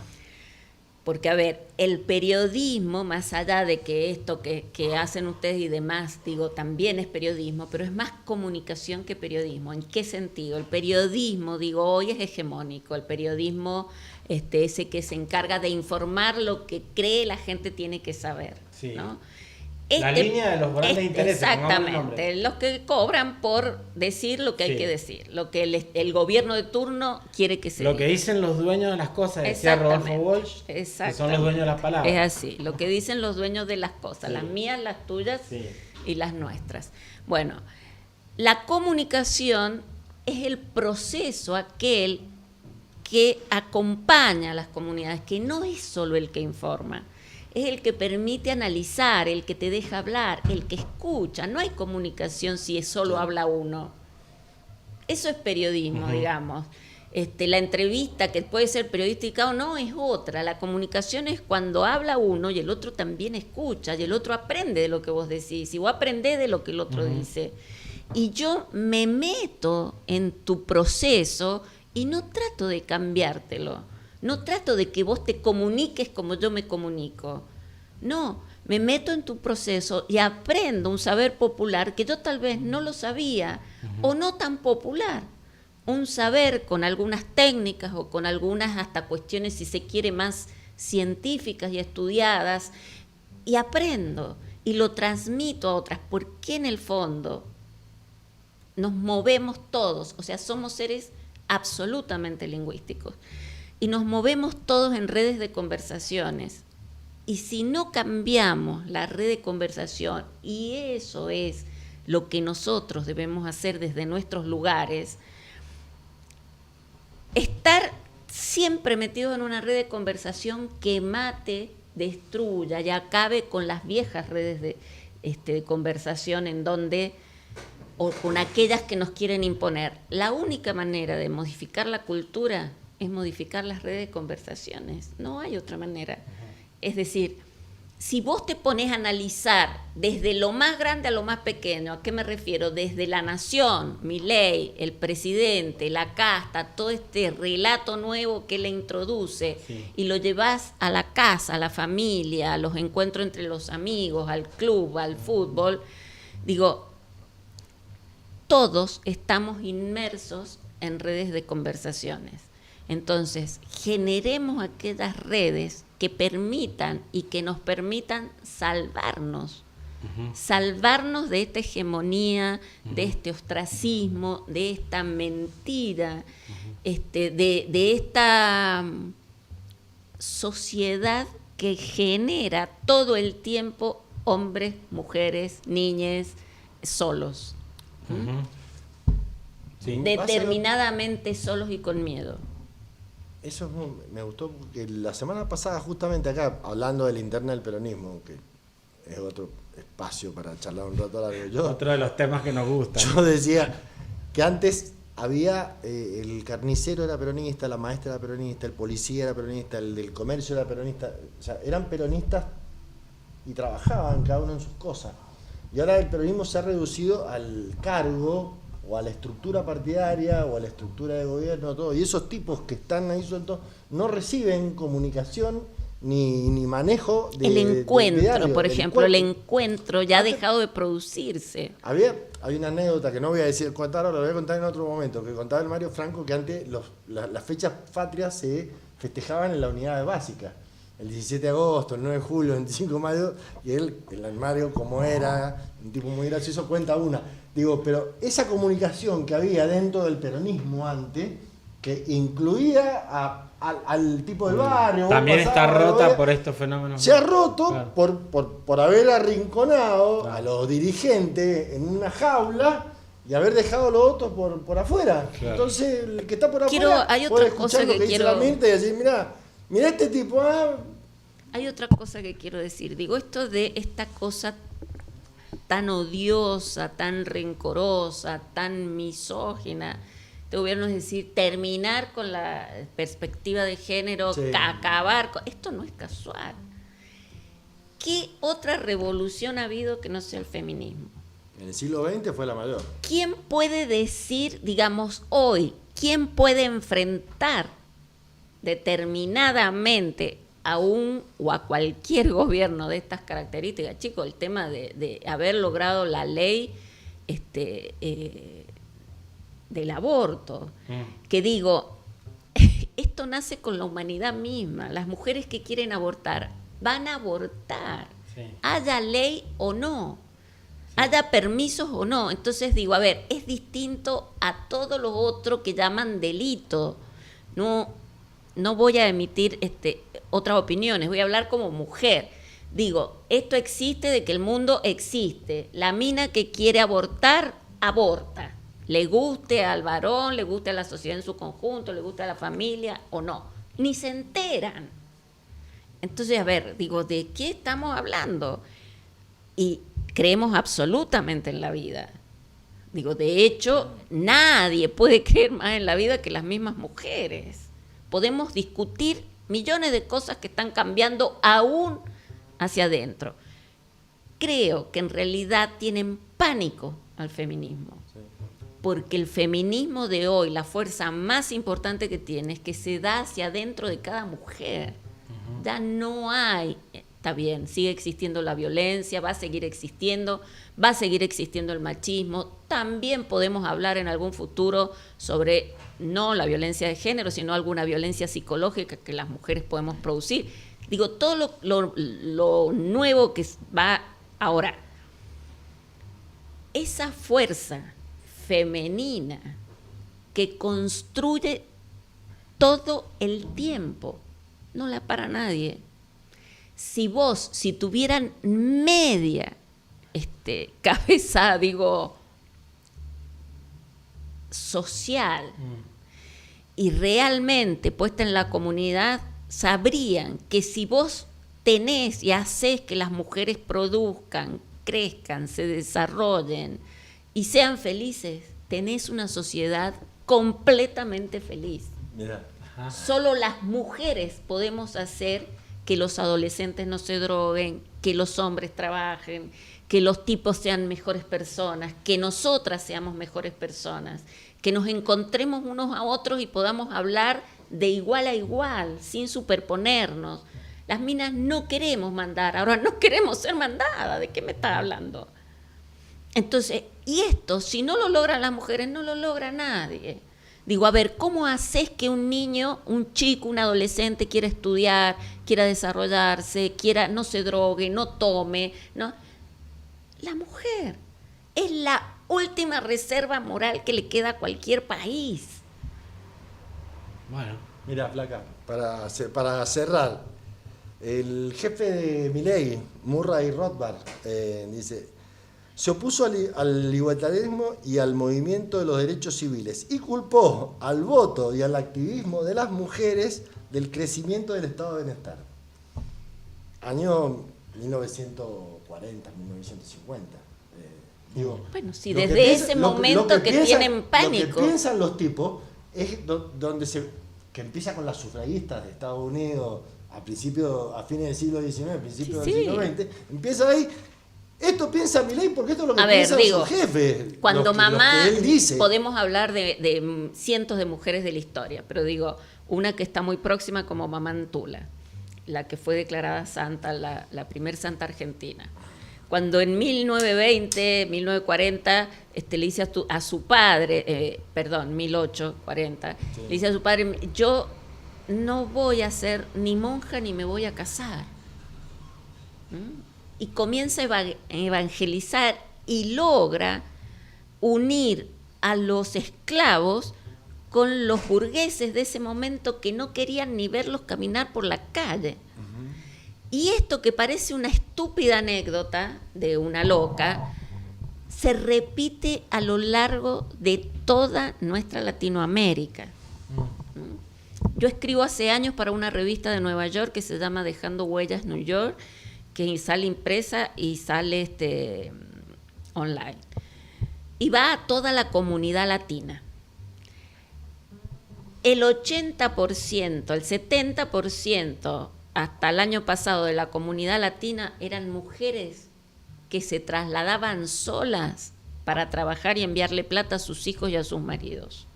Porque, a ver, el periodismo, más allá de que esto que hacen ustedes y demás, digo, también es periodismo, pero es más comunicación que periodismo. ¿En qué sentido? El periodismo, digo, hoy es hegemónico. El periodismo, ese que se encarga de informar lo que cree la gente tiene que saber, Sí. ¿no? La línea de los grandes intereses. Exactamente, los que cobran por decir lo que hay que decir, lo que el gobierno de turno quiere que se diga. Lo diga. que dicen los dueños de las cosas, decía Rodolfo Walsh, que son los dueños de las palabras. Es así, lo que dicen los dueños de las cosas, las mías, las tuyas y las nuestras. Bueno, la comunicación es el proceso aquel que acompaña a las comunidades, que no es solo el que informa. Es el que permite analizar, el que te deja hablar, el que escucha. No hay comunicación si es solo habla uno. Eso es periodismo, digamos. La entrevista, que puede ser periodística o no, es otra. La comunicación es cuando habla uno y el otro también escucha, y el otro aprende de lo que vos decís, y vos aprendés de lo que el otro dice. Y yo me meto en tu proceso y no trato de cambiártelo. No trato de que vos te comuniques como yo me comunico. No, me meto en tu proceso y aprendo un saber popular que yo tal vez no lo sabía o no tan popular. Un saber con algunas técnicas o con algunas hasta cuestiones, si se quiere, más científicas y estudiadas, y aprendo y lo transmito a otras, porque en el fondo nos movemos todos, o sea, somos seres absolutamente lingüísticos. Y nos movemos todos en redes de conversaciones. Y si no cambiamos la red de conversación, y eso es lo que nosotros debemos hacer desde nuestros lugares, estar siempre metidos en una red de conversación que mate, destruya y acabe con las viejas redes de conversación en donde, o con aquellas que nos quieren imponer. La única manera de modificar la cultura es modificar las redes de conversaciones. No hay otra manera. Es decir, si vos te pones a analizar desde lo más grande a lo más pequeño, ¿a qué me refiero? Desde la nación, Milei, el presidente, la casta, todo este relato nuevo que le introduce, y lo llevas a la casa, a la familia, a los encuentros entre los amigos, al club, al fútbol, digo, todos estamos inmersos en redes de conversaciones. Entonces, generemos aquellas redes que permitan y que nos permitan salvarnos, salvarnos de esta hegemonía, de este ostracismo, de esta mentira, de esta sociedad que genera todo el tiempo hombres, mujeres, niñes, solos. Sí. Determinadamente solos y con miedo. Eso me gustó porque la semana pasada, justamente acá, hablando de la interna del peronismo, que es otro espacio para charlar un rato largo. Otro de los temas que nos gustan. Yo decía que antes había, el carnicero era peronista, la maestra era peronista, el policía era peronista, el del comercio era peronista, o sea, eran peronistas y trabajaban cada uno en sus cosas. Y ahora el peronismo se ha reducido al cargo, o a la estructura partidaria, o a la estructura de gobierno, todo. Y esos tipos que están ahí sueltos no reciben comunicación ni manejo de el encuentro, diario. por ejemplo, el encuentro ya ha dejado de producirse. Hay una anécdota que no voy a decir contar ahora, lo voy a contar en otro momento, que contaba el Mario Franco, que antes las fechas patrias se festejaban en la unidad básica. El 17 de agosto, el 9 de julio, el 25 de mayo, y él, el Mario, como era, un tipo muy gracioso, cuenta una. Digo, pero esa comunicación que había dentro del peronismo antes, que incluía al tipo del barrio... También está rota por estos fenómenos. Se ha roto, claro, por haber arrinconado, claro, a los dirigentes en una jaula y haber dejado a los otros por afuera. Claro. Entonces, el que está por afuera hay puede otra cosa escuchar lo que dice la mente y decir, mirá este tipo... Hay otra cosa que quiero decir. Digo, esto de esta cosa tan odiosa, tan rencorosa, tan misógina de gobierno, es decir, terminar con la perspectiva de género, sí, acabar con... Esto no es casual. ¿Qué otra revolución ha habido que no sea el feminismo? En el siglo XX fue la mayor. ¿Quién puede decir, digamos, hoy, quién puede enfrentar determinadamente a un o a cualquier gobierno de estas características? Chicos, el tema de haber logrado la ley del aborto, que digo, esto nace con la humanidad misma. Las mujeres que quieren abortar van a abortar, sí, haya ley o no, sí, haya permisos o no. Entonces digo, a ver, es distinto a todo lo otro que llaman delito. No voy a emitir otras opiniones, voy a hablar como mujer. Digo, esto existe de que el mundo existe. La mina que quiere abortar, aborta. Le guste al varón, le guste a la sociedad en su conjunto, le guste a la familia o no. Ni se enteran. Entonces, a ver, digo, ¿de qué estamos hablando? Y creemos absolutamente en la vida. Digo, de hecho, nadie puede creer más en la vida que las mismas mujeres. Podemos discutir millones de cosas que están cambiando aún hacia adentro. Creo que en realidad tienen pánico al feminismo, porque el feminismo de hoy, la fuerza más importante que tiene es que se da hacia adentro de cada mujer. Ya no hay, está bien, sigue existiendo la violencia, va a seguir existiendo el machismo. También podemos hablar en algún futuro sobre no la violencia de género, sino alguna violencia psicológica que las mujeres podemos producir. Digo, todo lo nuevo que va ahora. Esa fuerza femenina que construye todo el tiempo, no la para nadie. Si tuvieran media cabeza, digo, social, y realmente puesta en la comunidad, sabrían que si vos tenés y hacés que las mujeres produzcan, crezcan, se desarrollen y sean felices, tenés una sociedad completamente feliz. Mirá. Solo las mujeres podemos hacer que los adolescentes no se droguen, que los hombres trabajen, que los tipos sean mejores personas, que nosotras seamos mejores personas, que nos encontremos unos a otros y podamos hablar de igual a igual, sin superponernos. Las minas no queremos mandar, ahora no queremos ser mandadas, ¿de qué me estás hablando? Entonces, y esto, si no lo logran las mujeres, no lo logra nadie. Digo, a ver, ¿cómo haces que un niño, un chico, un adolescente quiera estudiar, quiera desarrollarse, no se drogue, no tome? ¿No? La mujer es la última reserva moral que le queda a cualquier país. Bueno. Mira, Flaca, para cerrar, el jefe de Milei, Murray Rothbard, dice: se opuso al igualitarismo y al movimiento de los derechos civiles y culpó al voto y al activismo de las mujeres del crecimiento del estado de bienestar. Año 1940, 1950. Digo, bueno, si desde ese momento que tienen pánico. Lo que piensan los tipos es que empieza con las sufragistas de Estados Unidos a fines del siglo XIX, principios del siglo XX, empieza ahí. Esto piensa Milei porque esto es lo que piensa su jefe. Cuando mamá, él dice. Podemos hablar de cientos de mujeres de la historia, pero digo, una que está muy próxima como Mamá Antula, la que fue declarada santa, la primer santa argentina. Cuando en 1920, 1940, le dice a su padre, 1840, sí, le dice a su padre: yo no voy a ser ni monja ni me voy a casar. Y comienza a evangelizar y logra unir a los esclavos con los burgueses de ese momento que no querían ni verlos caminar por la calle. Y esto, que parece una estúpida anécdota de una loca, se repite a lo largo de toda nuestra Latinoamérica. Yo escribo hace años para una revista de Nueva York que se llama Dejando Huellas New York, que sale impresa y sale online. Y va a toda la comunidad latina. El 80%, el 70%, hasta el año pasado, de la comunidad latina eran mujeres que se trasladaban solas para trabajar y enviarle plata a sus hijos y a sus maridos.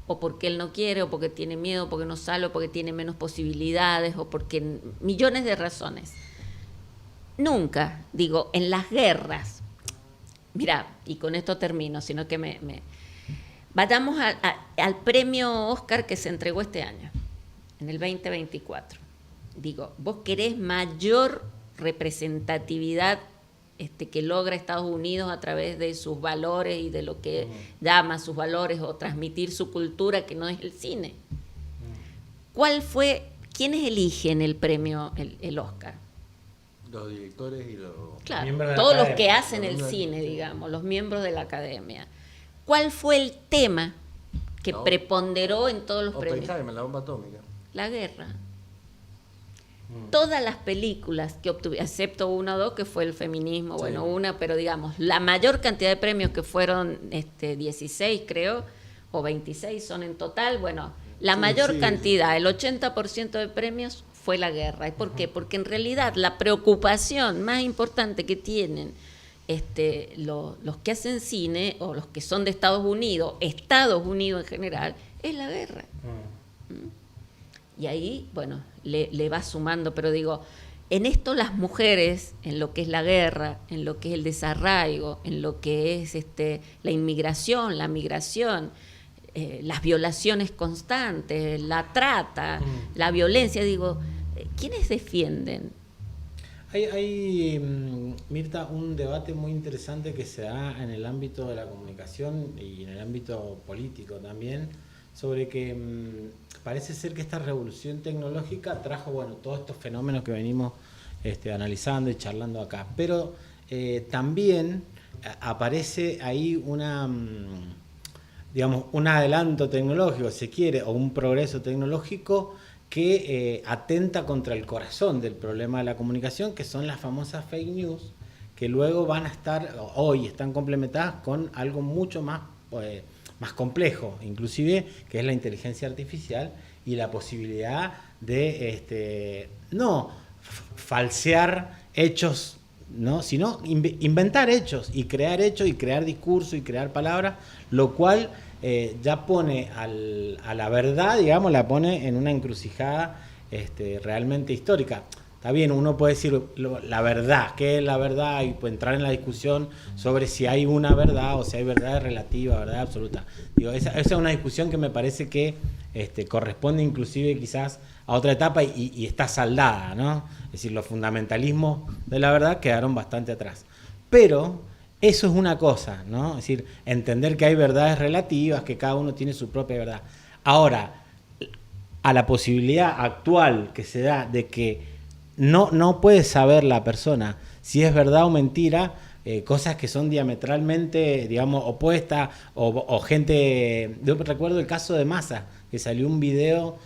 O porque él no quiere, o porque tiene miedo, o porque no sale, o porque tiene menos posibilidades, o porque millones de razones. Nunca, digo, en las guerras, mira, y con esto termino, sino que vayamos al premio Oscar que se entregó este año, en el 2024. Digo, vos querés mayor representatividad que logra Estados Unidos a través de sus valores y de lo que llama sus valores, o transmitir su cultura, que no es el cine. ¿Quiénes eligen el premio, el Oscar? Los directores y los... Claro, todos los que hacen el cine, digamos, los miembros de la academia. ¿Cuál fue el tema que preponderó en todos los premios? La bomba atómica. La guerra. Todas las películas que obtuvieron, excepto una o dos que fue el feminismo, sí, bueno, pero digamos, la mayor cantidad de premios, que fueron 16 creo, o 26 son en total, bueno, la mayor cantidad, el 80% de premios fue la guerra. ¿Y por qué? Porque en realidad la preocupación más importante que tienen los que hacen cine, o los que son de Estados Unidos en general, es la guerra. Y ahí, bueno, le va sumando, pero digo, en esto las mujeres, en lo que es la guerra, en lo que es el desarraigo, en lo que es la inmigración, la migración, las violaciones constantes, la trata, la violencia, digo, ¿quiénes defienden? Hay, Mirta, un debate muy interesante que se da en el ámbito de la comunicación y en el ámbito político también, sobre que parece ser que esta revolución tecnológica trajo, bueno, todos estos fenómenos que venimos analizando y charlando acá, pero también aparece ahí un adelanto tecnológico, si quiere, o un progreso tecnológico que atenta contra el corazón del problema de la comunicación, que son las famosas fake news, que luego van a estar, hoy están complementadas con algo mucho más complejo, inclusive, que es la inteligencia artificial y la posibilidad de no falsear hechos, ¿no? Sino inventar hechos y crear discurso y crear palabras, lo cual ya pone a la verdad, digamos, la pone en una encrucijada realmente histórica. Está bien, uno puede decir la verdad, ¿qué es la verdad? Y puede entrar en la discusión sobre si hay una verdad o si hay verdad relativa, verdad absoluta. Digo, esa es una discusión que me parece que corresponde inclusive quizás a otra etapa y está saldada, ¿no? Es decir, los fundamentalismos de la verdad quedaron bastante atrás. Pero eso es una cosa, ¿no? Es decir, entender que hay verdades relativas, que cada uno tiene su propia verdad. Ahora, a la posibilidad actual que se da de que no puede saber la persona si es verdad o mentira, cosas que son diametralmente, digamos, opuestas, o gente... Yo recuerdo el caso de Massa, que salió un video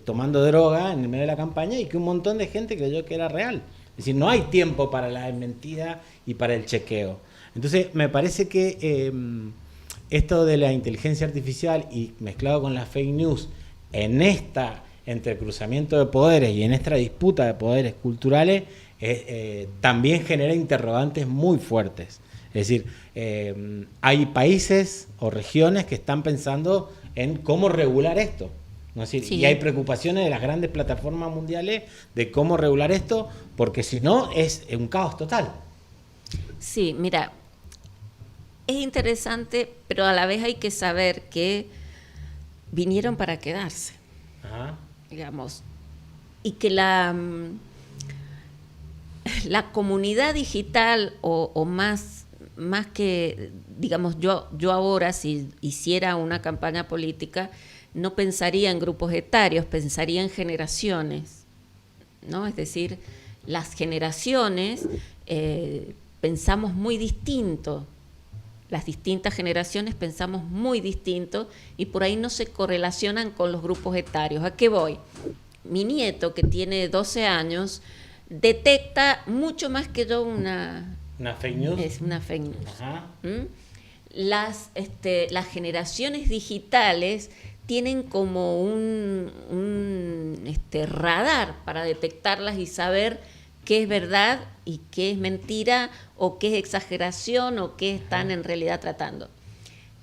tomando droga en el medio de la campaña y que un montón de gente creyó que era real. Es decir, no hay tiempo para la mentira y para el chequeo. Entonces, me parece que esto de la inteligencia artificial y mezclado con las fake news en entre cruzamiento de poderes y en esta disputa de poderes culturales, también genera interrogantes muy fuertes. Es decir, hay países o regiones que están pensando en cómo regular esto, ¿no? Es decir, sí. Y hay preocupaciones de las grandes plataformas mundiales de cómo regular esto, porque si no es un caos total. Sí, mira, es interesante, pero a la vez hay que saber que vinieron para quedarse. Ajá. Digamos, y que la comunidad digital o más que, digamos, yo ahora si hiciera una campaña política no pensaría en grupos etarios, pensaría en generaciones, ¿no? Es decir, las generaciones pensamos muy distinto. Las distintas generaciones pensamos muy distinto y por ahí no se correlacionan con los grupos etarios. ¿A qué voy? Mi nieto, que tiene 12 años, detecta mucho más que yo una fake news. Es una fake news. Ajá. Las generaciones digitales tienen como un radar para detectarlas y saber qué es verdad y qué es mentira, o qué es exageración, o qué están en realidad tratando.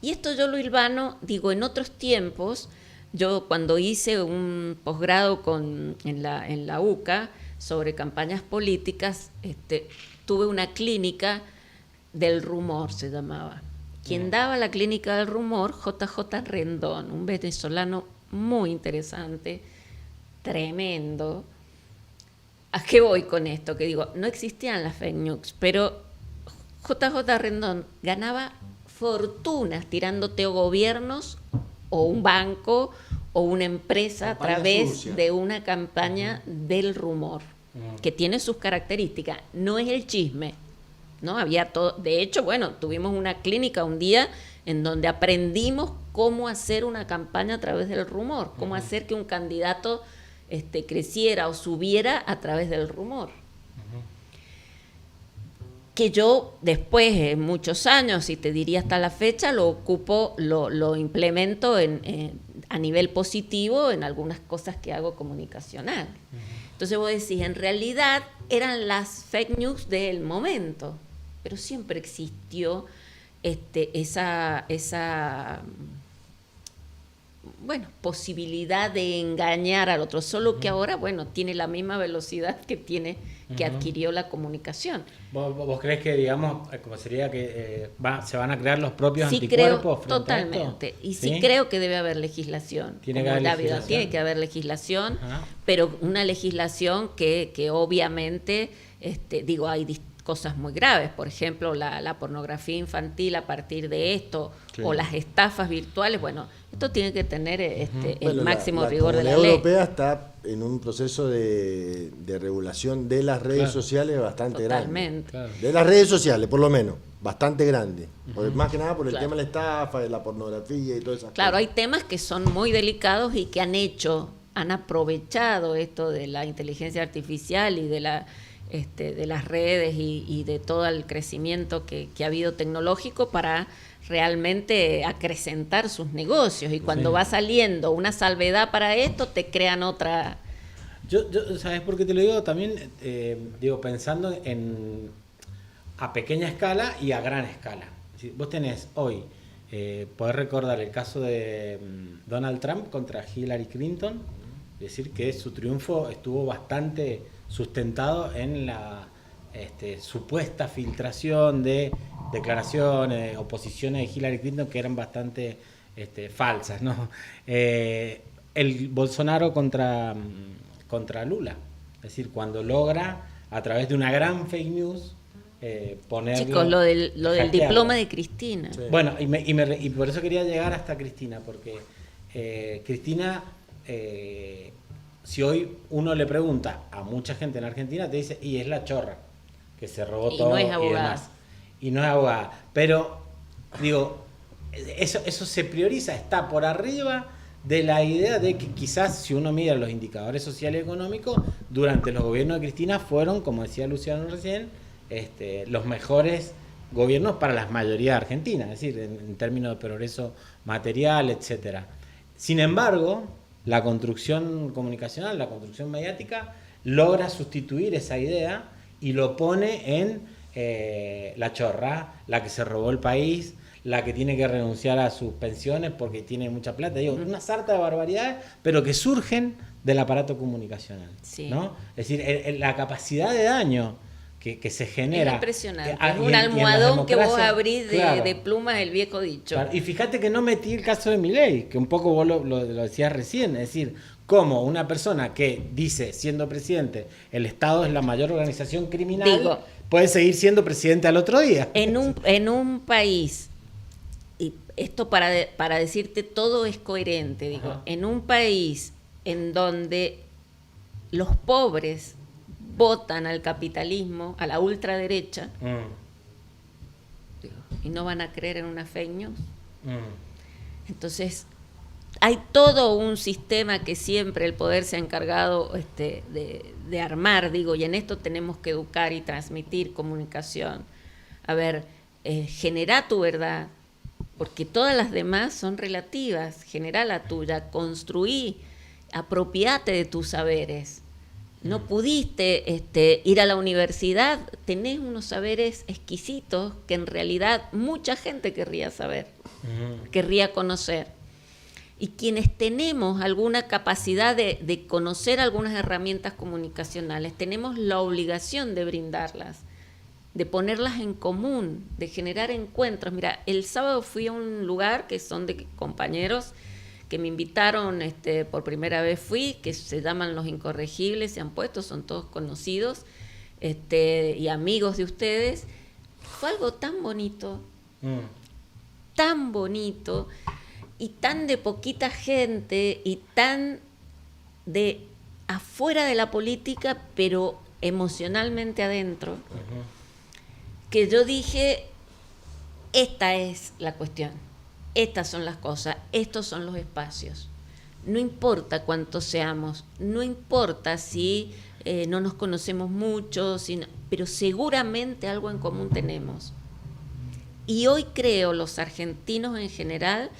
Y esto yo lo hilvano, digo, en otros tiempos, yo cuando hice un posgrado en la UCA sobre campañas políticas, tuve una clínica del rumor, se llamaba. Quien daba la clínica del rumor, JJ Rendón, un venezolano muy interesante, tremendo. ¿A qué voy con esto? Que digo, no existían las fake news, pero JJ Rendón ganaba fortunas tirándote o gobiernos o un banco o una empresa a través de una campaña del rumor, que tiene sus características. No es el chisme, ¿no? Había todo. De hecho, bueno, tuvimos una clínica un día en donde aprendimos cómo hacer una campaña a través del rumor, cómo hacer que un candidato creciera o subiera a través del rumor. Que yo después, muchos años, y te diría hasta la fecha, lo implemento a nivel positivo en algunas cosas que hago comunicacional. Entonces vos decís, en realidad eran las fake news del momento, pero siempre existió esa posibilidad de engañar al otro, solo que ahora, tiene la misma velocidad que adquirió la comunicación. ¿Vos crees que, digamos, como sería que se van a crear los propios sí, anticuerpos creo, frente totalmente. a esto? Y sí creo que debe haber legislación. Tiene que haber legislación, pero una legislación que obviamente, hay cosas muy graves, por ejemplo, la pornografía infantil a partir de esto, o las estafas virtuales. Esto tiene que tener el máximo rigor de la ley. La Unión Europea está en un proceso de regulación de las redes sociales bastante grande. Claro. De las redes sociales, por lo menos, bastante grande. Más que nada por el tema de la estafa, de la pornografía y todas esas cosas. Claro, hay temas que son muy delicados y que han hecho han aprovechado esto de la inteligencia artificial y de las redes y de todo el crecimiento que ha habido tecnológico para realmente acrecentar sus negocios. Y cuando va saliendo una salvedad para esto, te crean otra. Yo ¿sabes por qué te lo digo? También pensando a pequeña escala y a gran escala. Si vos tenés hoy, podés recordar el caso de Donald Trump contra Hillary Clinton, es decir, que su triunfo estuvo bastante sustentado en la supuesta filtración de declaraciones o posiciones de Hillary Clinton que eran bastante falsas, ¿no? El Bolsonaro contra Lula, es decir, cuando logra a través de una gran fake news ponerlo. Chicos, lo del diploma de Cristina. Sí. Bueno, y por eso quería llegar hasta Cristina, porque Cristina, si hoy uno le pregunta a mucha gente en Argentina, te dice, y es la chorra, que se robó todo no es abogada. y demás. Y no es abogada. Pero, digo, eso se prioriza, está por arriba de la idea de que quizás si uno mira los indicadores sociales y económicos, durante los gobiernos de Cristina fueron, como decía Luciano recién, los mejores gobiernos para la mayoría argentina, es decir, en términos de progreso material, etcétera. Sin embargo, la construcción comunicacional, la construcción mediática, logra sustituir esa idea y lo pone en la chorra, la que se robó el país, la que tiene que renunciar a sus pensiones porque tiene mucha plata. Digo, una sarta de barbaridades, pero que surgen del aparato comunicacional, ¿no? Es decir, la capacidad de daño que se genera. Es impresionante. Es un almohadón que vos abrís de plumas, el viejo dicho. Claro. Y fíjate que no metí el caso de Milei, que un poco vos lo decías recién, es decir, cómo una persona que dice, siendo presidente, el Estado es la mayor organización criminal, puede seguir siendo presidente al otro día. En un país, y esto para decirte todo es coherente, digo, en un país en donde los pobres votan al capitalismo, a la ultraderecha, y no van a creer en una fake news. Entonces, hay todo un sistema que siempre el poder se ha encargado de armar, digo, y en esto tenemos que educar y transmitir comunicación. A ver, genera tu verdad, porque todas las demás son relativas, genera la tuya, construí, apropiate de tus saberes. No pudiste ir a la universidad, tenés unos saberes exquisitos que en realidad mucha gente querría saber, querría conocer. Y quienes tenemos alguna capacidad de conocer algunas herramientas comunicacionales, tenemos la obligación de brindarlas, de ponerlas en común, de generar encuentros. Mira, el sábado fui a un lugar que son de compañeros que me invitaron, por primera vez fui, que se llaman Los Incorregibles, se han puesto, son todos conocidos, y amigos de ustedes. Fue algo tan bonito, y tan de poquita gente, y tan de afuera de la política, pero emocionalmente adentro, que yo dije, esta es la cuestión. Estas son las cosas, estos son los espacios. No importa cuántos seamos, no importa si no nos conocemos mucho, pero seguramente algo en común tenemos. Y hoy creo, los argentinos en general,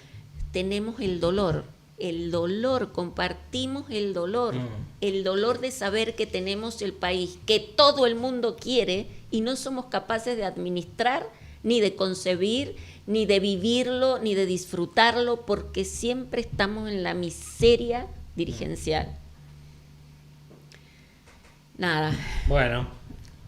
tenemos el dolor, compartimos el dolor de saber que tenemos el país que todo el mundo quiere y no somos capaces de administrar, ni de concebir, ni de vivirlo, ni de disfrutarlo, porque siempre estamos en la miseria dirigencial. Nada. Bueno,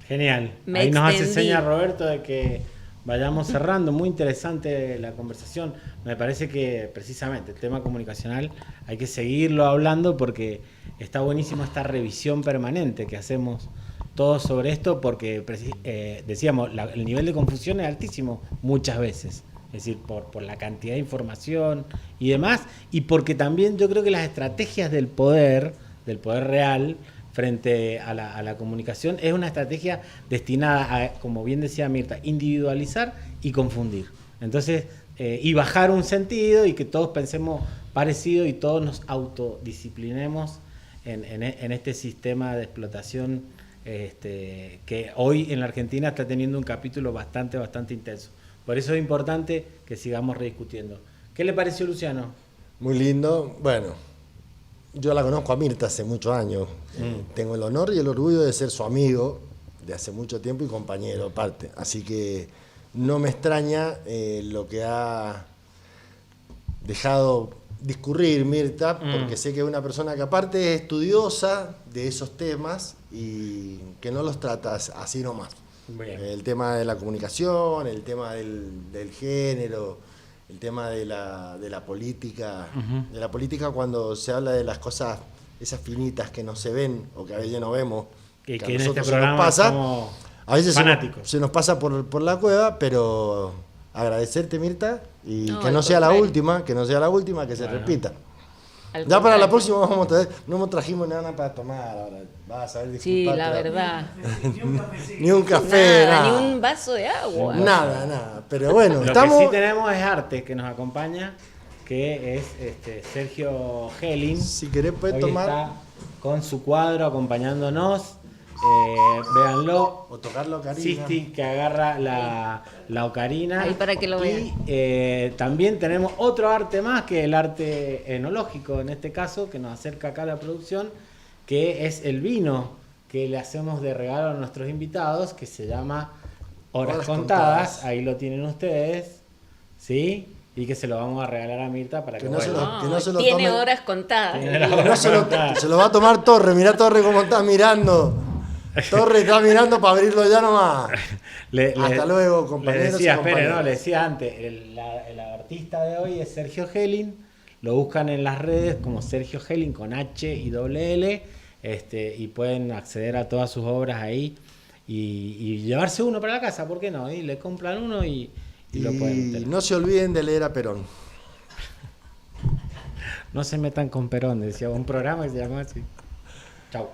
genial. Ahí nos hace seña Roberto de que vayamos cerrando. Muy interesante la conversación. Me parece que precisamente el tema comunicacional hay que seguirlo hablando porque está buenísimo esta revisión permanente que hacemos todos sobre esto, porque decíamos, el nivel de confusión es altísimo muchas veces, es decir, por la cantidad de información y demás, y porque también yo creo que las estrategias del poder real frente a la comunicación es una estrategia destinada a, como bien decía Mirta, individualizar y confundir. Entonces, y bajar un sentido y que todos pensemos parecido y todos nos autodisciplinemos en este sistema de explotación que hoy en la Argentina está teniendo un capítulo bastante intenso. Por eso es importante que sigamos rediscutiendo. ¿Qué le pareció, Luciano? Muy lindo. Bueno, yo la conozco a Mirta hace muchos años. Tengo el honor y el orgullo de ser su amigo de hace mucho tiempo y compañero aparte. Así que no me extraña lo que ha dejado discurrir Mirta, porque sé que es una persona que aparte es estudiosa de esos temas y que no los trata así nomás. Bien. El tema de la comunicación, el tema del género, el tema de la política, de la política cuando se habla de las cosas, esas finitas que no se ven o que a veces no vemos, Que a en nosotros este se nos programa pasa, somos a veces fanáticos. se nos pasa por la cueva, pero agradecerte, Mirta, y No, que al no sea la contrario. última, que se Bueno. repita. Al Ya para la contrario. próxima vamos a traer, no trajimos nada para tomar ahora, vas a ver, Sí, disculpate, la verdad. ni un café, Nada, nada, ni un vaso de agua. nada, pero bueno, Lo estamos... que sí tenemos es arte que nos acompaña, que es Sergio Helling. Si querés puedes Hoy tomar está con su cuadro acompañándonos. Véanlo. o tocarlo, Karina. Sisti que agarra la ocarina. Ahí para que lo vean. Y también tenemos otro arte más, que el arte enológico en este caso, que nos acerca acá a la producción, que es el vino que le hacemos de regalo a nuestros invitados, que se llama Horas Horas Contadas. Contadas. Ahí lo tienen ustedes, ¿sí? Y que se lo vamos a regalar a Mirta para que, Que no se vuelva. lo- que no se lo tiene tome- horas contadas. Tiene las Que no horas se lo, contadas. se lo va a tomar Torre, mirá Torre cómo está mirando. Torre está mirando para abrirlo ya nomás. Hasta luego, compañeros Le decía, y compañeras. le decía antes, el artista de hoy es Sergio Helling. Lo buscan en las redes como Sergio Helling con H y doble L, y pueden acceder a todas sus obras ahí y llevarse uno para la casa, ¿por qué no? Y le compran uno y lo pueden tener. no se olviden de leer a Perón. No se metan con Perón, decía un programa que se llamaba así. Chau.